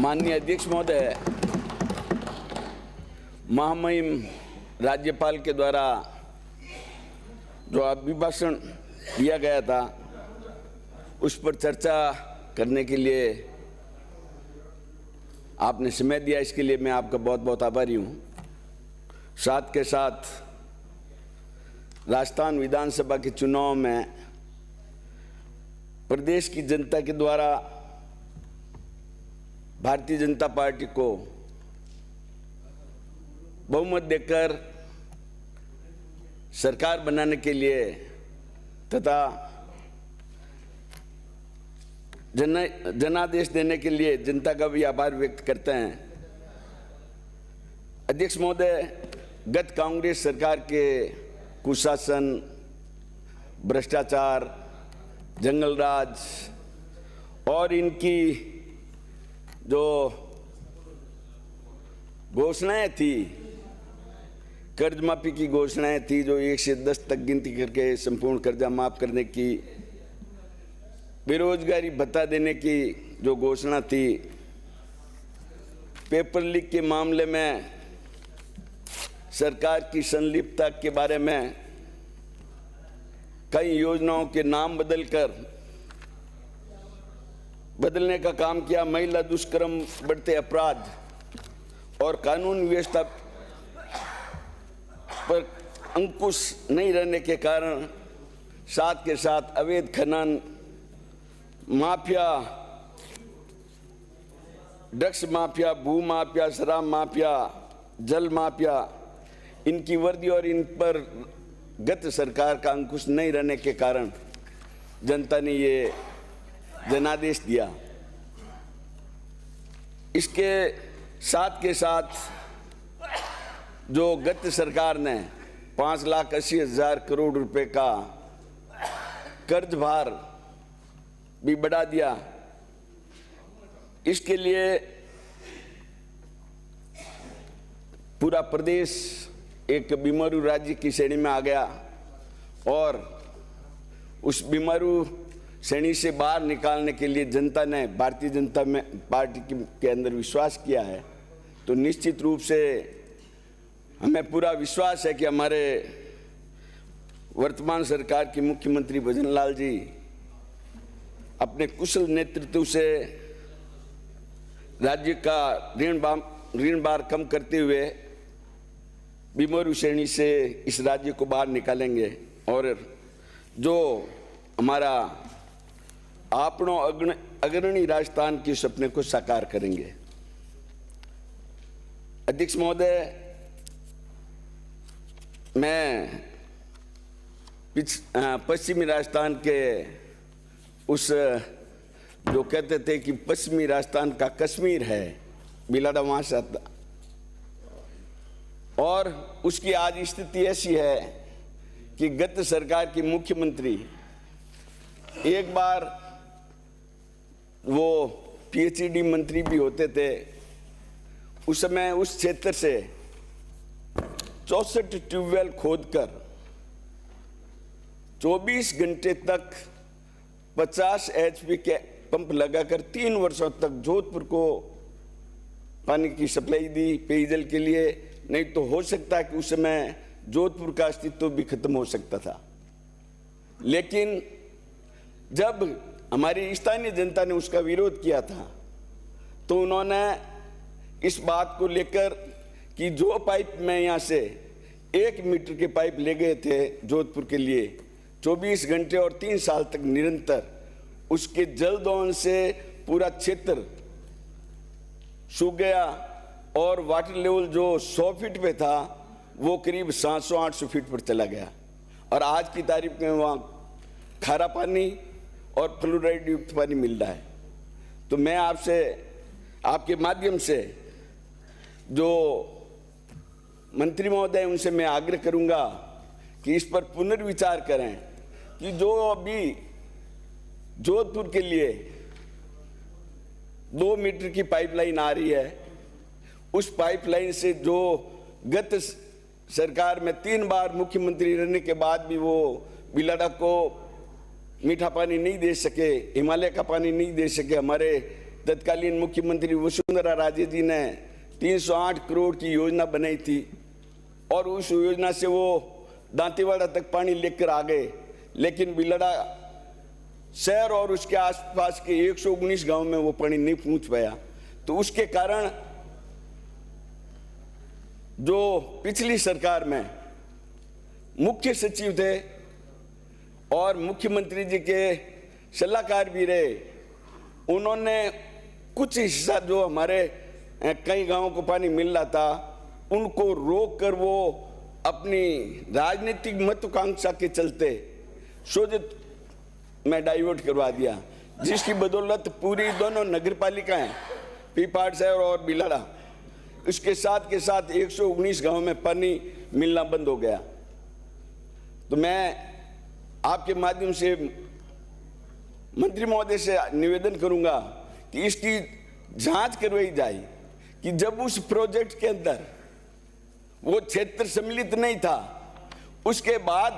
माननीय अध्यक्ष महोदय, महामहिम राज्यपाल के द्वारा जो अभिभाषण दिया गया था उस पर चर्चा करने के लिए आपने समय दिया, इसके लिए मैं आपका बहुत बहुत आभारी हूँ। साथ के साथ राजस्थान विधानसभा के चुनाव में प्रदेश की जनता के द्वारा भारतीय जनता पार्टी को बहुमत देकर सरकार बनाने के लिए तथा जनादेश देने के लिए जनता का भी आभार व्यक्त करते हैं। अध्यक्ष महोदय, गत कांग्रेस सरकार के कुशासन, भ्रष्टाचार, जंगलराज और इनकी जो घोषणाएं थी, कर्ज माफी की घोषणाएं थी जो 1 से 10 तक गिनती करके संपूर्ण कर्जा माफ करने की, बेरोजगारी भत्ता देने की जो घोषणा थी, पेपर लीक के मामले में सरकार की संलिप्तता के बारे में कई योजनाओं के नाम बदलने का काम किया, महिला दुष्कर्म, बढ़ते अपराध और कानून व्यवस्था पर अंकुश नहीं रहने के कारण साथ के साथ अवैध खनन, माफिया, ड्रग्स माफिया, भू माफिया, शराब माफिया, जल माफिया, इनकी वर्दी और इन पर गत सरकार का अंकुश नहीं रहने के कारण जनता ने ये जनादेश दिया। इसके साथ के साथ जो गत सरकार ने 5,80,000 करोड़ रुपए का कर्ज भार भी बढ़ा दिया, इसके लिए पूरा प्रदेश एक बीमारू राज्य की श्रेणी में आ गया और उस बीमारू श्रेणी से बाहर निकालने के लिए जनता ने भारतीय जनता पार्टी के अंदर विश्वास किया है। तो निश्चित रूप से हमें पूरा विश्वास है कि हमारे वर्तमान सरकार के मुख्यमंत्री भजन लाल जी अपने कुशल नेतृत्व से राज्य का ऋण भार कम करते हुए बीमारू श्रेणी से इस राज्य को बाहर निकालेंगे और जो हमारा आपनों अग्रणी राजस्थान के सपने को साकार करेंगे। अध्यक्ष महोदय, मैं पश्चिमी राजस्थान के उस जो कहते थे कि पश्चिमी राजस्थान का कश्मीर है, बिलाड़ा वहां से आता, और उसकी आज स्थिति ऐसी है कि गत सरकार के मुख्यमंत्री एक बार वो पीएचडी मंत्री भी होते थे, उस समय उस क्षेत्र से 64 ट्यूबवेल खोदकर 24 घंटे तक 50 HP के पंप लगाकर 3 वर्षों तक जोधपुर को पानी की सप्लाई दी पेयजल के लिए। नहीं तो हो सकता है कि उस समय जोधपुर का अस्तित्व भी खत्म हो सकता था। लेकिन जब हमारी स्थानीय जनता ने उसका विरोध किया था तो उन्होंने इस बात को लेकर कि जो पाइप में यहाँ से 1 मीटर के पाइप ले गए थे जोधपुर के लिए 24 घंटे और 3 साल तक निरंतर, उसके जल दोहन से पूरा क्षेत्र सूख गया और वाटर लेवल जो 100 फीट पे था वो करीब 700-800 फीट पर चला गया और आज की तारीख में वहाँ खारा पानी और फ्लोराइड युक्त पानी मिल रहा है। तो मैं आपसे, आपके माध्यम से जो मंत्री महोदय उनसे मैं आग्रह करूंगा कि इस पर पुनर्विचार करें कि जो अभी जोधपुर के लिए 2 मीटर की पाइपलाइन आ रही है, उस पाइपलाइन से जो गत सरकार में 3 बार मुख्यमंत्री रहने के बाद भी वो बिलाड़ा को मीठा पानी नहीं दे सके, हिमालय का पानी नहीं दे सके, हमारे तत्कालीन मुख्यमंत्री वसुंधरा वसुंधरा राजे जी ने 308 करोड़ की योजना बनाई थी और उस योजना से वो दांतेवाड़ा तक पानी लेकर आ गए, लेकिन बिलड़ा शहर और उसके आसपास के 119 गांव में वो पानी नहीं पहुंच पाया। तो उसके कारण जो पिछली सरकार में मुख्य सचिव थे और मुख्यमंत्री जी के सलाहकार भी रहे, उन्होंने कुछ हिस्सा जो हमारे कई गांवों को पानी मिल रहा था उनको रोक कर वो अपनी राजनीतिक महत्वाकांक्षा के चलते सोजत में डाइवर्ट करवा दिया, जिसकी बदौलत पूरी दोनों नगर पालिकाएं पीपाड़ शहर और बिलाड़ा उसके साथ के साथ 119 गांव में पानी मिलना बंद हो गया। तो मैं आपके माध्यम से मंत्री महोदय से निवेदन करूंगा कि इसकी जांच करवाई जाए कि जब उस प्रोजेक्ट के अंदर वो क्षेत्र सम्मिलित नहीं था, उसके बाद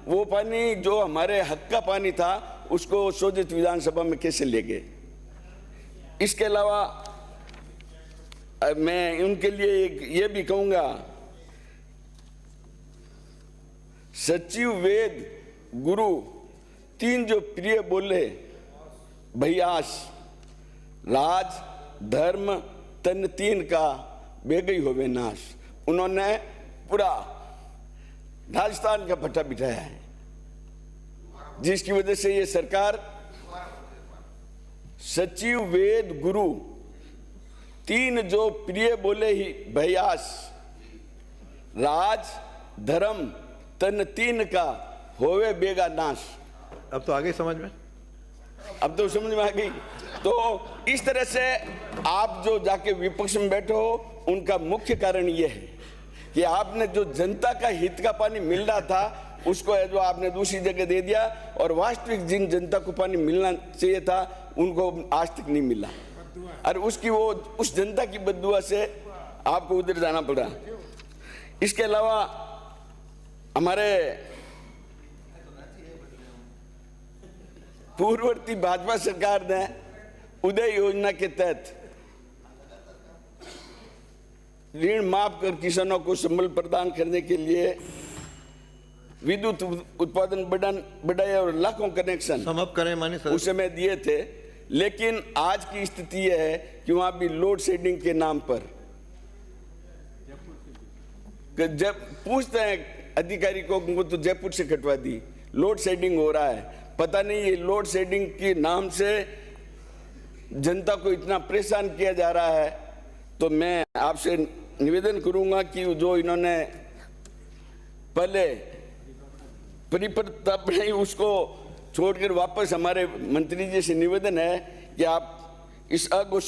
वो पानी जो हमारे हक का पानी था उसको सोजत विधानसभा में कैसे ले गए। इसके अलावा मैं उनके लिए ये भी कहूंगा, सचिव वेद गुरु तीन जो प्रिय बोले भैयास राज धर्म तन तीन का बेगई होवे नाश, उन्होंने पूरा राजस्थान का पट्टा बिठाया है, जिसकी वजह से ये सरकार सचिव वेद गुरु तीन जो प्रिय बोले ही भैयास राज धर्म तन तीन का होवे बेगा नाश। अब तो आ गई समझ में, अब तो समझ में आ गई। तो इस तरह से आप जो जाके विपक्ष में बैठे हो उनका मुख्य कारण यह है कि आपने जो जनता का हित का पानी मिल रहा था उसको है जो आपने दूसरी जगह दे दिया, और वास्तविक जिन जनता को पानी मिलना चाहिए था उनको आज तक नहीं मिला, और उसकी वो उस जनता की बद्दुआ से आपको उधर जाना पड़ा। इसके अलावा हमारे पूर्ववर्ती भाजपा सरकार ने उदय योजना के तहत ऋण माफ कर किसानों को संबल प्रदान करने के लिए विद्युत उत्पादन बढ़ाया और लाखों कनेक्शन समाप्त करें माननीय सदस्य। उस समय दिए थे, लेकिन आज की स्थिति यह है कि वहां भी लोड शेडिंग के नाम पर जब पूछते हैं अधिकारी को, वो तो जयपुर से कटवा दी, लोड शेडिंग हो रहा है। पता नहीं ये लोड शेडिंग के नाम से जनता को इतना परेशान किया जा रहा है। तो मैं आपसे निवेदन करूंगा कि जो इन्होंने पहले परिपत्र बनाई उसको छोड़कर वापस, हमारे मंत्री जी से निवेदन है कि आप इस अघोषित